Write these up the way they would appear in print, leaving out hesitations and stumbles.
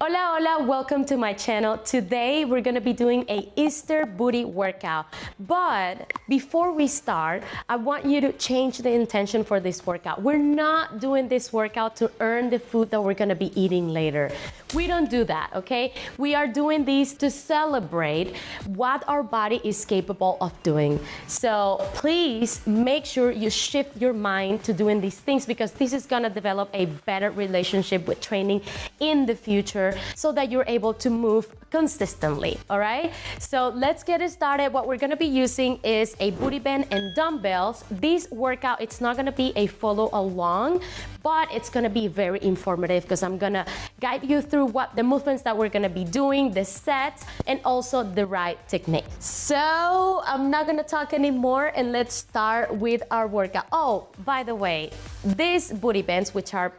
Hola, hola, welcome to my channel. Today we're gonna be doing a Easter booty workout. But before we start, I want you to change the intention for this workout. We're not doing this workout to earn the food that we're gonna be eating later. We don't do that, okay? We are doing these to celebrate what our body is capable of doing. So please make sure you shift your mind to doing these things because this is gonna develop a better relationship with training in the future so that you're able to move consistently, all right? So let's get it started. What we're gonna be using is a booty band and dumbbells. This workout, it's not gonna be a follow along, but it's gonna be very informative because I'm gonna guide you through what the movements that we're gonna be doing, the sets, and also the right technique. So I'm not gonna talk anymore and let's start with our workout. Oh, by the way, these booty bands, which are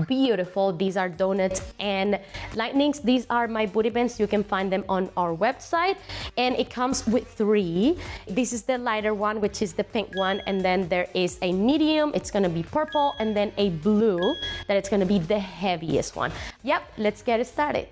beautiful, these are donuts and lightnings. These are my booty bands. You can find them on our website and it comes with 3. This is the lighter one, which is the pink one, and then there is a medium, it's gonna be purple, and then a blue that it's gonna be the heaviest one. Yep, let's get it started.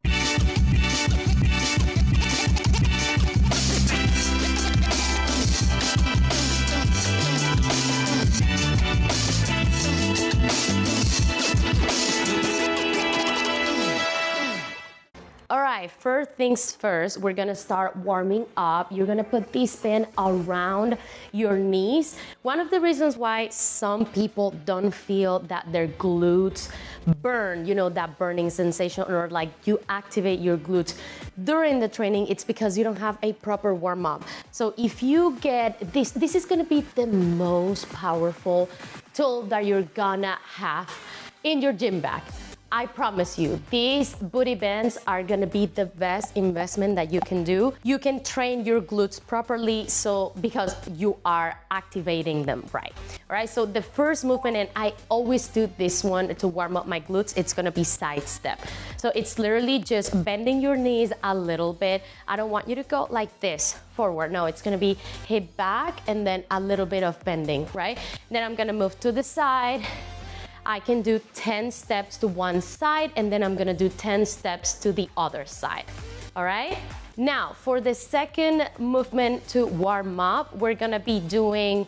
All right, first things first, we're gonna start warming up. You're gonna put this band around your knees. One of the reasons why some people don't feel that their glutes burn, you know, that burning sensation, or like you activate your glutes during the training, it's because you don't have a proper warm up. So if you get this is gonna be the most powerful tool that you're gonna have in your gym bag. I promise you, these booty bands are gonna be the best investment that you can do. You can train your glutes properly because you are activating them right. All right, so the first movement, and I always do this one to warm up my glutes, it's gonna be side step. So it's literally just bending your knees a little bit. I don't want you to go like this forward. No, it's gonna be hip back and then a little bit of bending, right? Then I'm gonna move to the side. I can do 10 steps to one side and then I'm gonna do 10 steps to the other side, all right? Now, for the second movement to warm up, we're gonna be doing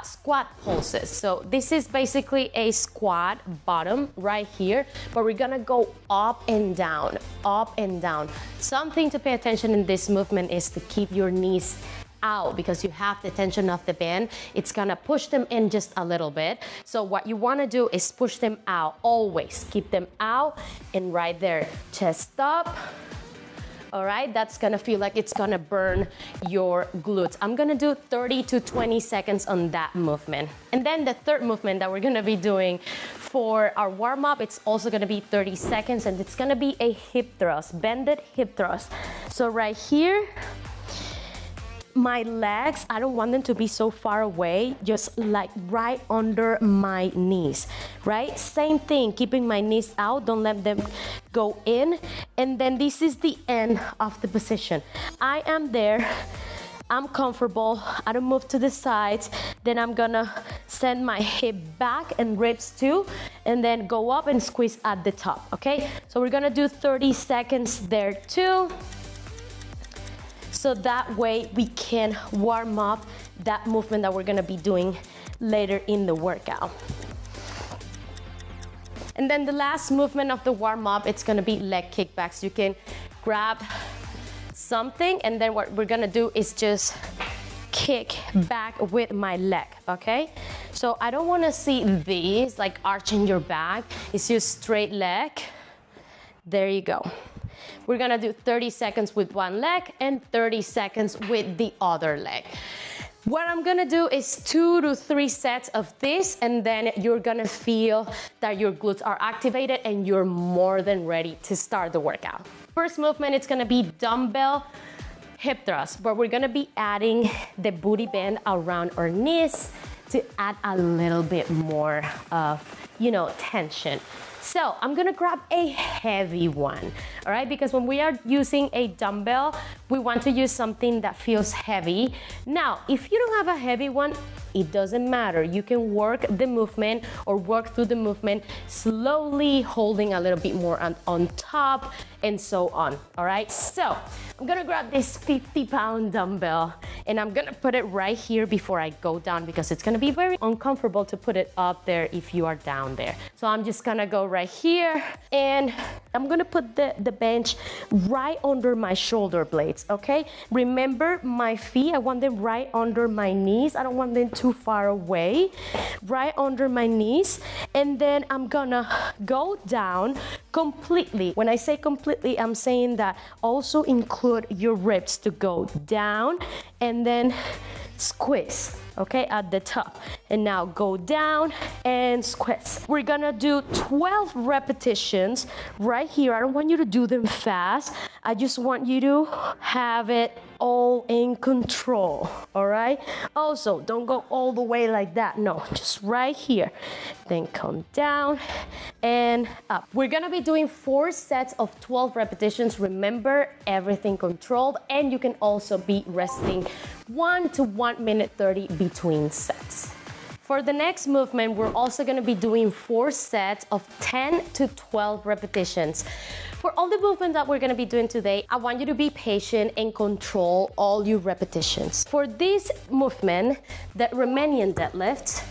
squat pulses. So this is basically a squat bottom right here, but we're gonna go up and down, up and down. Something to pay attention in this movement is to keep your knees out because you have the tension of the band. It's gonna push them in just a little bit. So what you wanna do is push them out, always keep them out and right there, chest up. All right, that's gonna feel like it's gonna burn your glutes. I'm gonna do 30 to 20 seconds on that movement. And then the third movement that we're gonna be doing for our warm up, it's also gonna be 30 seconds and it's gonna be a hip thrust, bended hip thrust. So right here, my legs, I don't want them to be so far away, just like right under my knees, right? Same thing, keeping my knees out, don't let them go in. And then this is the end of the position. I am there, I'm comfortable, I don't move to the sides, then I'm gonna send my hip back and ribs too, and then go up and squeeze at the top, okay? So we're gonna do 30 seconds there too. So that way we can warm up that movement that we're gonna be doing later in the workout. And then the last movement of the warm up, it's gonna be leg kickbacks. You can grab something and then what we're gonna do is just kick back with my leg, okay? So I don't wanna see this, like arching your back. It's just straight leg. There you go. We're gonna do 30 seconds with one leg and 30 seconds with the other leg. What I'm gonna do is 2 to 3 sets of this, and then you're gonna feel that your glutes are activated and you're more than ready to start the workout. First movement, it's gonna be dumbbell hip thrust, but we're gonna be adding the booty band around our knees to add a little bit more of, tension. So I'm gonna grab a heavy one, all right? Because when we are using a dumbbell, we want to use something that feels heavy. Now, if you don't have a heavy one, it doesn't matter. You can work the movement or work through the movement slowly, holding a little bit more on top and so on, all right? So I'm gonna grab this 50-pound dumbbell and I'm gonna put it right here before I go down because it's gonna be very uncomfortable to put it up there if you are down there. So I'm just gonna go right here and I'm gonna put the bench right under my shoulder blades, okay? Remember my feet, I want them right under my knees. I don't want them too far away, right under my knees. And then I'm gonna go down completely. When I say completely, I'm saying that also include your ribs to go down and then squeeze, okay, at the top. And now go down and squeeze. We're gonna do 12 repetitions right here. I don't want you to do them fast. I just want you to have it all in control, all right? Also, don't go all the way like that. No, just right here. Then come down and up. We're gonna be doing 4 sets of 12 repetitions. Remember, everything controlled, and you can also be resting 1 to 1 minute 30 between sets. For the next movement, we're also gonna be doing 4 sets of 10 to 12 repetitions. For all the movements that we're gonna be doing today, I want you to be patient and control all your repetitions. For this movement, the Romanian deadlift,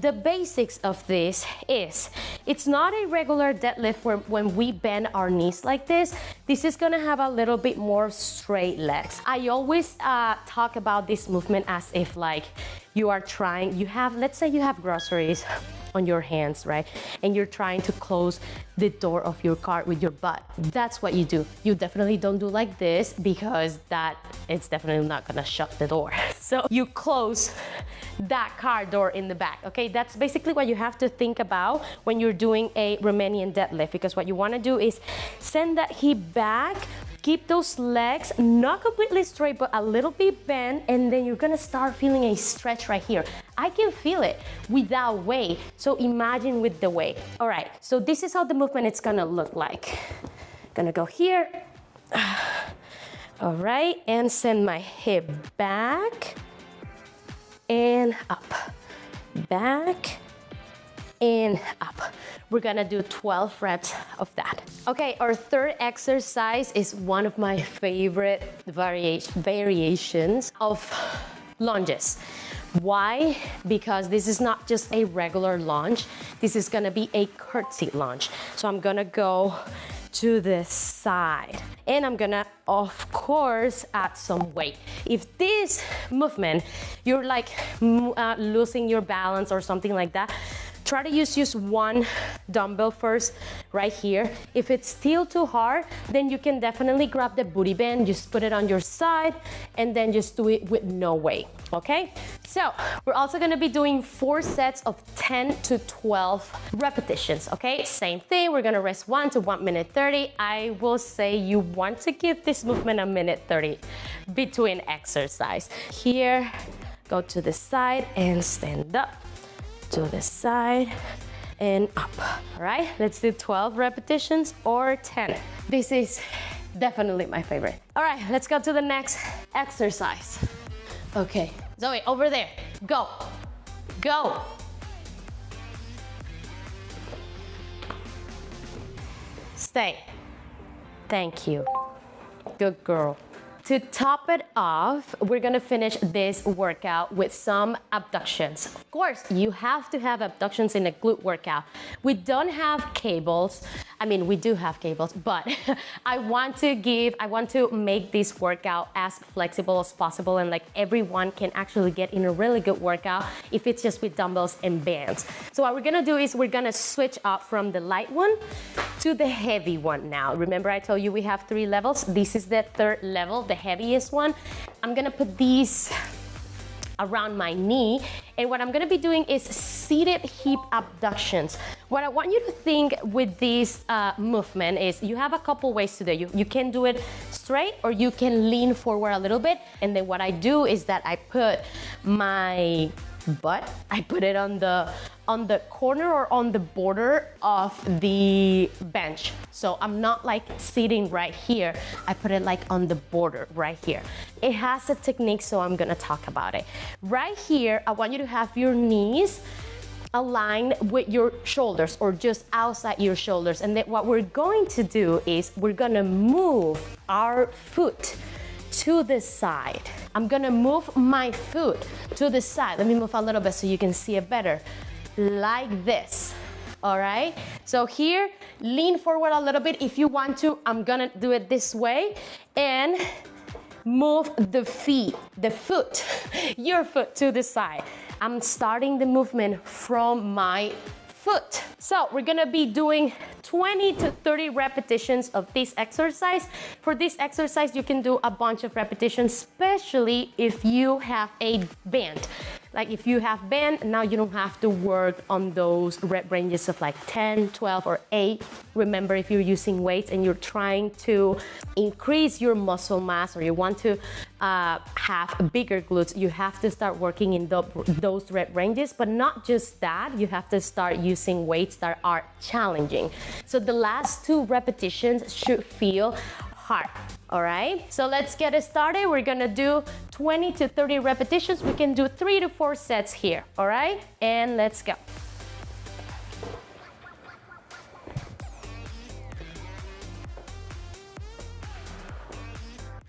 the basics of this is, it's not a regular deadlift where when we bend our knees like this. This is gonna have a little bit more straight legs. I always talk about this movement as if like you are trying, let's say you have groceries on your hands, right? And you're trying to close the door of your car with your butt. That's what you do. You definitely don't do like this because it's definitely not gonna shut the door. So you close that car door in the back, okay? That's basically what you have to think about when you're doing a Romanian deadlift, because what you wanna do is send that hip back, keep those legs not completely straight, but a little bit bent, and then you're gonna start feeling a stretch right here. I can feel it without weight, so imagine with the weight. All right, so this is how the movement is gonna look like. Gonna go here. All right, and send my hip back and up, back and up. We're gonna do 12 reps of that. Okay, our third exercise is one of my favorite variations of lunges. Why? Because this is not just a regular lunge. This is gonna be a curtsy lunge. So I'm gonna go to the side and I'm gonna, of course, add some weight. If this movement, you're like losing your balance or something like that, try to use one dumbbell first right here. If it's still too hard, then you can definitely grab the booty band, just put it on your side, and then just do it with no weight, okay? So we're also gonna be doing 4 sets of 10 to 12 repetitions, okay? Same thing, we're gonna rest 1 to 1 minute 30. I will say you want to give this movement a minute 30 between exercise. Here, go to the side and stand up. To the side and up. All right, let's do 12 repetitions or 10. This is definitely my favorite. All right, let's go to the next exercise. Okay, Zoe, over there, go, go. Stay. Thank you. Good girl. To top it off, we're gonna finish this workout with some abductions. Of course, you have to have abductions in a glute workout. We don't have cables. I mean, we do have cables, but I want to make this workout as flexible as possible and like everyone can actually get in a really good workout if it's just with dumbbells and bands. So what we're gonna do is we're gonna switch up from the light one to the heavy one now. Remember I told you we have 3 levels? This is the 3rd level, the heaviest one. I'm gonna put these around my knee, and what I'm gonna be doing is seated hip abductions. What I want you to think with this movement is you have a couple ways to do it. You can do it straight or you can lean forward a little bit, and then what I do is that I put my but I put it on the corner or on the border of the bench. So I'm not like sitting right here. I put it like on the border right here. It has a technique, so I'm gonna talk about it. Right here, I want you to have your knees aligned with your shoulders or just outside your shoulders. And then what we're going to do is we're gonna move our foot to the side. I'm gonna move my foot to the side. Let me move a little bit so you can see it better. Like this, all right? So here, lean forward a little bit. If you want to, I'm gonna do it this way and move the foot, your foot to the side. I'm starting the movement from my foot. So we're gonna be doing 20 to 30 repetitions of this exercise. For this exercise, you can do a bunch of repetitions, especially if you have a band. Like if you have band, now you don't have to work on those rep ranges of like 10, 12, or 8. Remember, if you're using weights and you're trying to increase your muscle mass or you want to have bigger glutes, you have to start working in those rep ranges. But not just that, you have to start using weights that are challenging. So the last 2 repetitions should feel hard. All right, so let's get it started. We're gonna do 20 to 30 repetitions. We can do 3 to 4 sets here, all right? And let's go.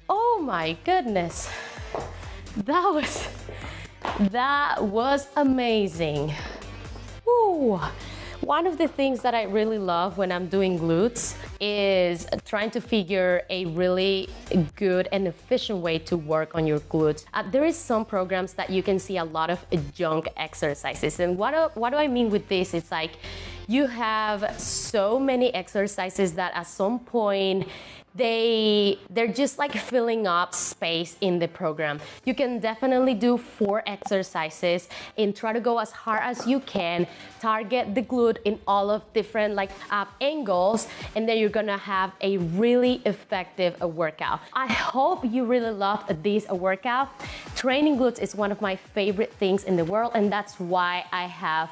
Oh my goodness, that was amazing. Ooh. One of the things that I really love when I'm doing glutes is trying to figure a really good and efficient way to work on your glutes. There is some programs that you can see a lot of junk exercises. And what do I mean with this? It's like you have so many exercises that at some point they're just like filling up space in the program. You can definitely do 4 exercises and try to go as hard as you can, target the glute in all of different like angles, and then you're gonna have a really effective workout. I hope you really loved this workout. Training glutes is one of my favorite things in the world, and that's why I have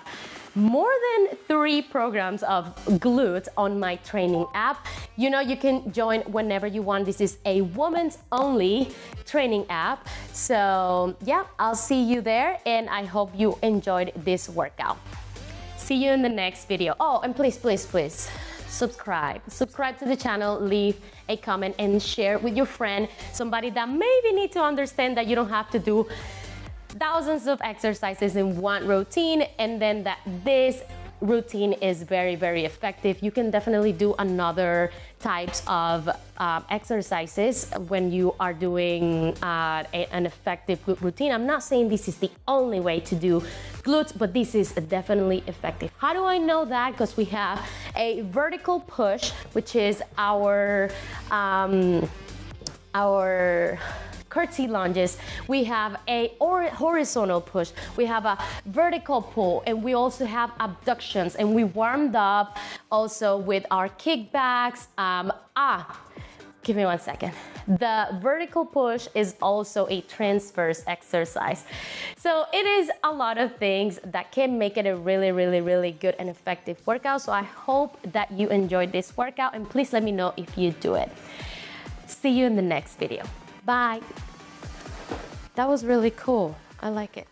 more than 3 programs of glutes on my training app. You know, you can join whenever you want. This is a women's only training app. So yeah, I'll see you there, and I hope you enjoyed this workout. See you in the next video. Oh, and please subscribe to the channel, leave a comment and share with your friend, somebody that maybe need to understand that you don't have to do thousands of exercises in one routine, and then that this routine is very, very effective. You can definitely do another types of exercises when you are doing an effective glute routine. I'm not saying this is the only way to do glutes, but this is definitely effective. How do I know that? Because we have a vertical push, which is our curtsy lunges. We have a horizontal push. We have a vertical pull, and we also have abductions, and we warmed up also with our kickbacks. Give me one second. The vertical push is also a transverse exercise. So it is a lot of things that can make it a really, really, really good and effective workout. So I hope that you enjoyed this workout, and please let me know if you do it. See you in the next video. Bye. That was really cool. I like it.